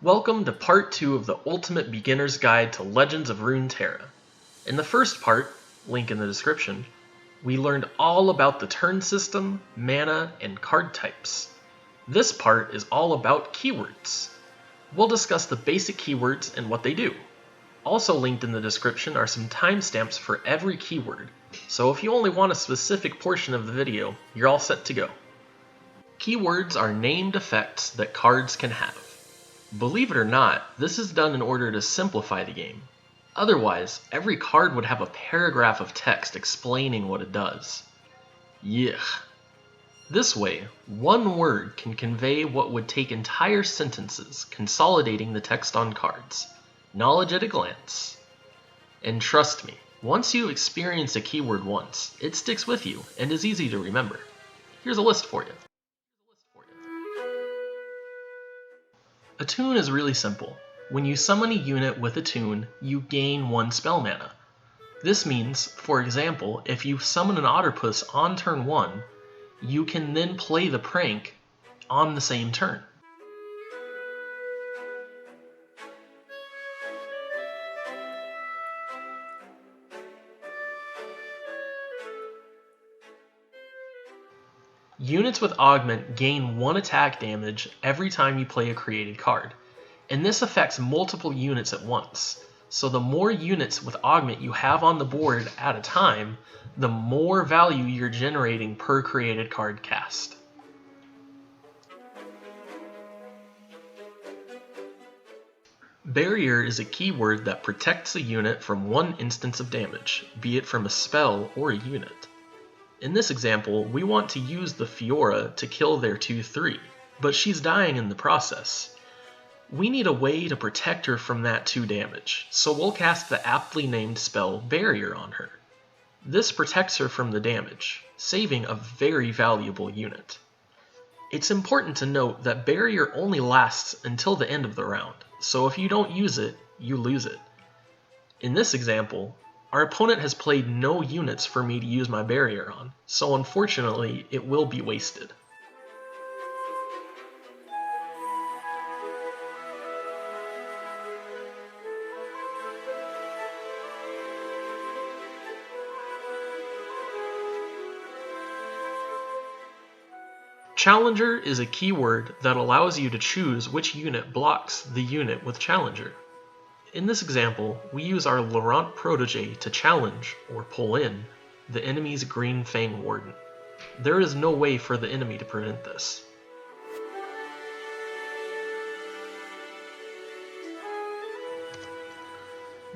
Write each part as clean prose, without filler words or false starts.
Welcome to part 2 of the Ultimate Beginner's Guide to Legends of Runeterra. In the first part, link in the description, we learned all about the turn system, mana, and card types. This part is all about keywords. We'll discuss the basic keywords and what they do. Also linked in the description are some timestamps for every keyword, so if you only want a specific portion of the video, you're all set to go. Keywords are named effects that cards can have. Believe it or not, this is done in order to simplify the game. Otherwise, every card would have a paragraph of text explaining what it does. Yuck. This way, one word can convey what would take entire sentences, consolidating the text on cards. Knowledge at a glance. And trust me, once you experience a keyword once, it sticks with you and is easy to remember. Here's a list for you. Attune is really simple. When you summon a unit with Attune, you gain 1 spell mana. This means, for example, if you summon an Otterpuss on turn 1, you can then play the prank on the same turn. Units with Augment gain 1 attack damage every time you play a created card, and this affects multiple units at once. So the more units with Augment you have on the board at a time, the more value you're generating per created card cast. Barrier is a keyword that protects a unit from 1 instance of damage, be it from a spell or a unit. In this example, we want to use the Fiora to kill their 2/3, but she's dying in the process. We need a way to protect her from that 2 damage, so we'll cast the aptly named spell Barrier on her. This protects her from the damage, saving a very valuable unit. It's important to note that Barrier only lasts until the end of the round, so if you don't use it, you lose it. In this example, our opponent has played no units for me to use my Barrier on, so unfortunately it will be wasted. Challenger is a keyword that allows you to choose which unit blocks the unit with Challenger. In this example, we use our Laurent protege to challenge, or pull in, the enemy's Green Fang Warden. There is no way for the enemy to prevent this.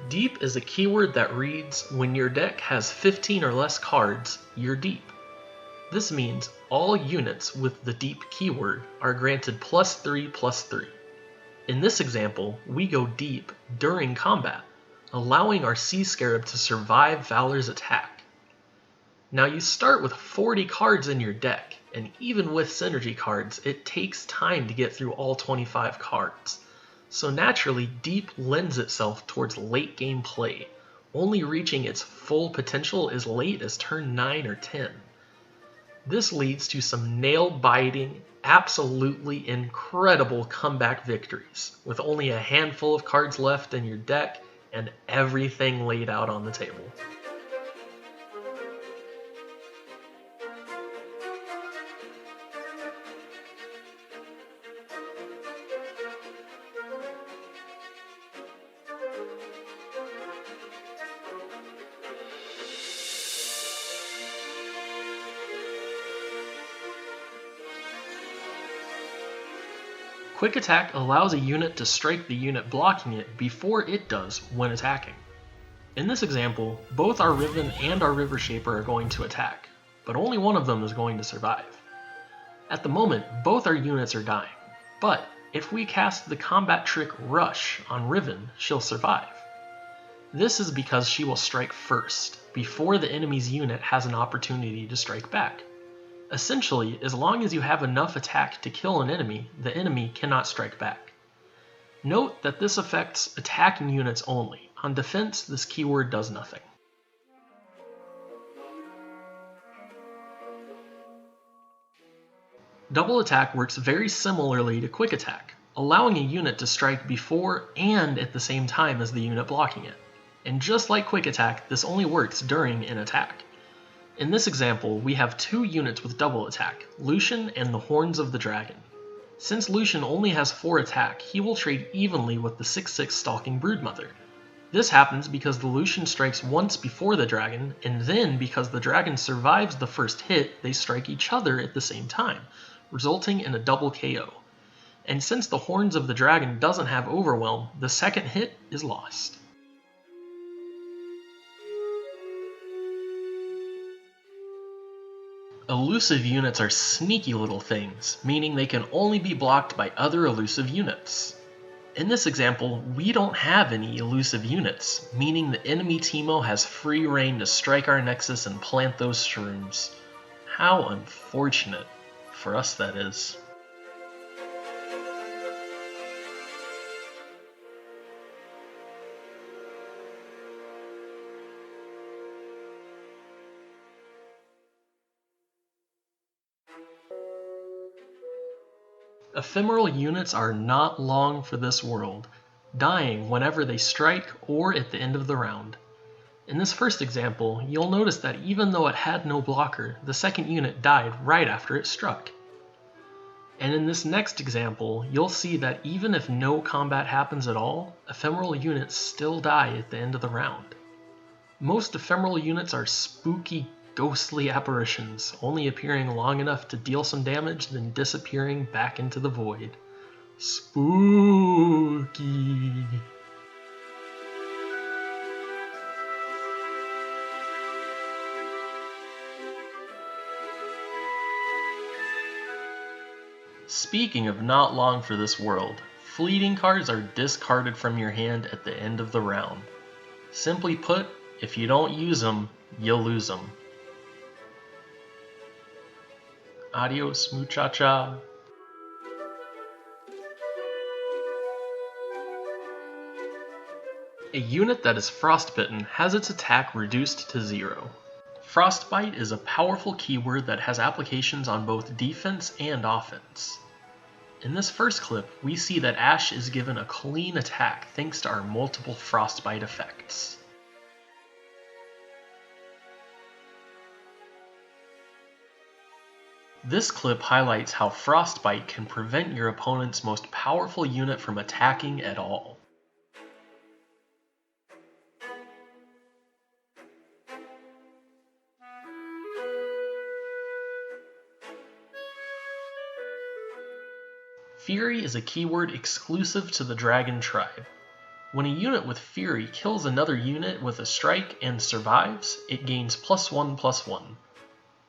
Deep is a keyword that reads, when your deck has 15 or less cards, you're deep. This means all units with the deep keyword are granted +3/+3. In this example, we go deep during combat, allowing our Sea Scarab to survive Valor's attack. Now you start with 40 cards in your deck, and even with synergy cards, it takes time to get through all 25 cards. So naturally, deep lends itself towards late game play, only reaching its full potential as late as turn 9 or 10. This leads to some nail-biting, absolutely incredible comeback victories, with only a handful of cards left in your deck and everything laid out on the table. Quick Attack allows a unit to strike the unit blocking it before it does when attacking. In this example, both our Riven and our River Shaper are going to attack, but only one of them is going to survive. At the moment, both our units are dying, but if we cast the combat trick Rush on Riven, she'll survive. This is because she will strike first, before the enemy's unit has an opportunity to strike back. Essentially, as long as you have enough attack to kill an enemy, the enemy cannot strike back. Note that this affects attacking units only. On defense, this keyword does nothing. Double Attack works very similarly to Quick Attack, allowing a unit to strike before and at the same time as the unit blocking it. And just like Quick Attack, this only works during an attack. In this example, we have two units with double attack, Lucian and the Horns of the Dragon. Since Lucian only has 4 attack, he will trade evenly with the 6/6 Stalking Broodmother. This happens because the Lucian strikes once before the dragon, and then because the dragon survives the first hit, they strike each other at the same time, resulting in a double KO. And since the Horns of the Dragon doesn't have Overwhelm, the second hit is lost. Elusive units are sneaky little things, meaning they can only be blocked by other elusive units. In this example, we don't have any elusive units, meaning the enemy Teemo has free reign to strike our Nexus and plant those shrooms. How unfortunate. For us, that is. Ephemeral units are not long for this world, dying whenever they strike or at the end of the round. In this first example, you'll notice that even though it had no blocker, the second unit died right after it struck. And in this next example, you'll see that even if no combat happens at all, ephemeral units still die at the end of the round. Most ephemeral units are spooky, ghostly apparitions, only appearing long enough to deal some damage, then disappearing back into the void. Spooky. Speaking of not long for this world, fleeting cards are discarded from your hand at the end of the round. Simply put, if you don't use them, you'll lose them. Adios, muchacha. A unit that is frostbitten has its attack reduced to 0. Frostbite is a powerful keyword that has applications on both defense and offense. In this first clip, we see that Ashe is given a clean attack thanks to our multiple Frostbite effects. This clip highlights how Frostbite can prevent your opponent's most powerful unit from attacking at all. Fury is a keyword exclusive to the Dragon tribe. When a unit with Fury kills another unit with a strike and survives, it gains +1/+1.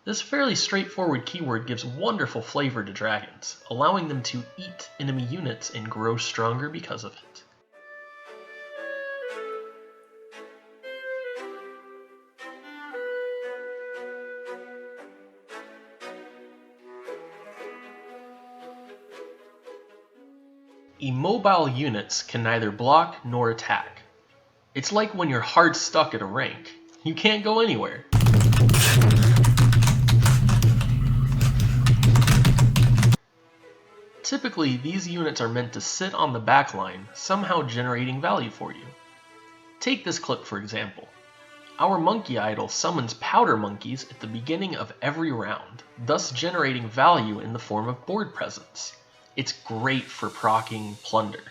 This fairly straightforward keyword gives wonderful flavor to dragons, allowing them to eat enemy units and grow stronger because of it. Immobile units can neither block nor attack. It's like when you're hard stuck at a rank. You can't go anywhere. Typically, these units are meant to sit on the backline, somehow generating value for you. Take this clip for example. Our monkey idol summons powder monkeys at the beginning of every round, thus generating value in the form of board presence. It's great for proccing plunder.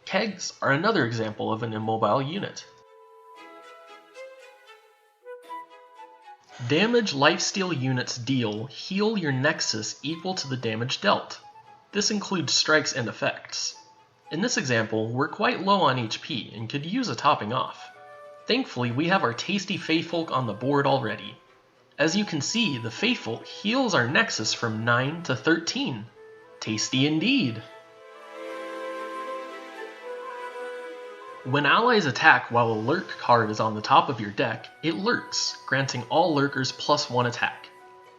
Kegs are another example of an immobile unit. Damage Lifesteal units deal heal your Nexus equal to the damage dealt. This includes strikes and effects. In this example, we're quite low on HP and could use a topping off. Thankfully, we have our tasty Faithfolk on the board already. As you can see, the Faithfolk heals our Nexus from 9 to 13. Tasty indeed! When allies attack while a Lurk card is on the top of your deck, it lurks, granting all Lurkers +1 attack.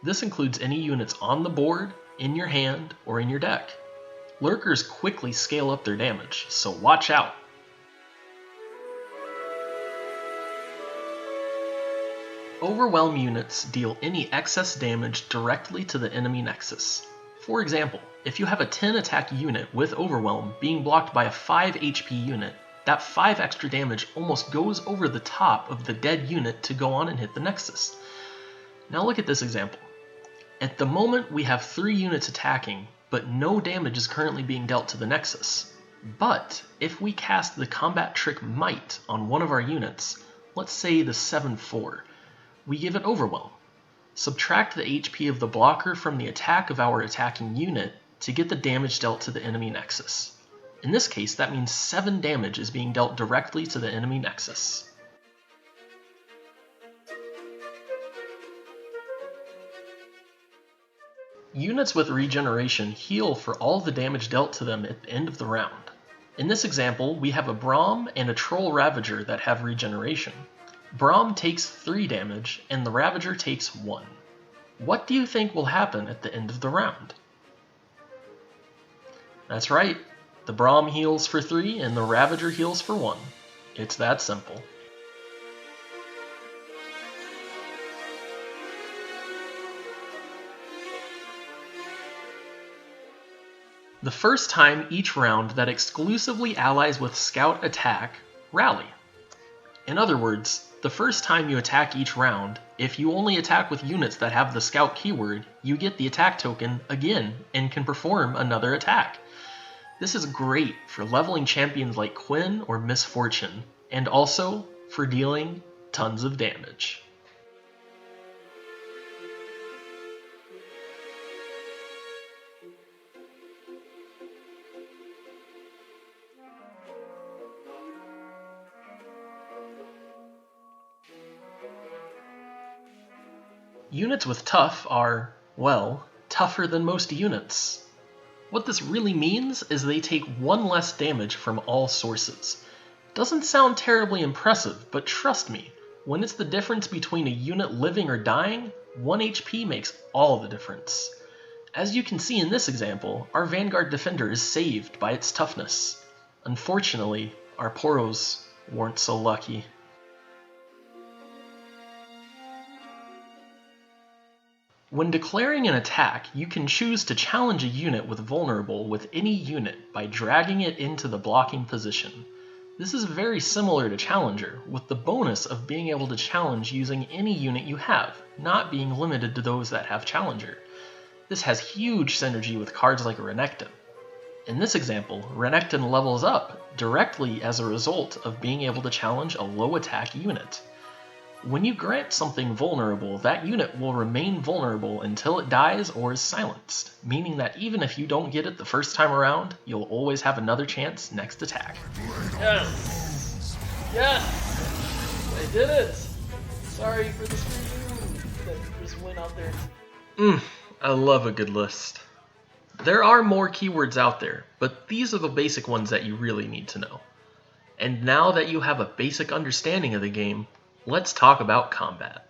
This includes any units on the board, in your hand, or in your deck. Lurkers quickly scale up their damage, so watch out! Overwhelm units deal any excess damage directly to the enemy Nexus. For example, If you have a 10 attack unit with Overwhelm being blocked by a 5 HP unit, that 5 extra damage almost goes over the top of the dead unit to go on and hit the Nexus. Now look at this example. At the moment we have 3 units attacking, but no damage is currently being dealt to the Nexus. But if we cast the combat trick Might on one of our units, let's say the 7-4, we give it Overwhelm. Subtract the HP of the blocker from the attack of our attacking unit to get the damage dealt to the enemy Nexus. In this case, that means 7 damage is being dealt directly to the enemy Nexus. Units with Regeneration heal for all the damage dealt to them at the end of the round. In this example, we have a Braum and a Troll Ravager that have Regeneration. Braum takes 3 damage, and the Ravager takes 1. What do you think will happen at the end of the round? That's right, the Braum heals for 3 and the Ravager heals for 1. It's that simple. The first time each round that exclusively allies with Scout attack, rally. In other words, the first time you attack each round, if you only attack with units that have the Scout keyword, you get the attack token again and can perform another attack. This is great for leveling champions like Quinn or Misfortune, and also for dealing tons of damage. Units with Tough are, well, tougher than most units. What this really means is they take 1 less damage from all sources. Doesn't sound terribly impressive, but trust me, when it's the difference between a unit living or dying, 1 HP makes all the difference. As you can see in this example, our Vanguard Defender is saved by its toughness. Unfortunately, our Poros weren't so lucky. When declaring an attack, you can choose to challenge a unit with Vulnerable with any unit by dragging it into the blocking position. This is very similar to Challenger, with the bonus of being able to challenge using any unit you have, not being limited to those that have Challenger. This has huge synergy with cards like Renekton. In this example, Renekton levels up directly as a result of being able to challenge a low attack unit. When you grant something vulnerable, that unit will remain vulnerable until it dies or is silenced, meaning that even if you don't get it the first time around, you'll always have another chance next attack. Yes! Yes! I did it! Sorry for the screw that just went out there. I love a good list. There are more keywords out there, but these are the basic ones that you really need to know. And now that you have a basic understanding of the game, let's talk about combat.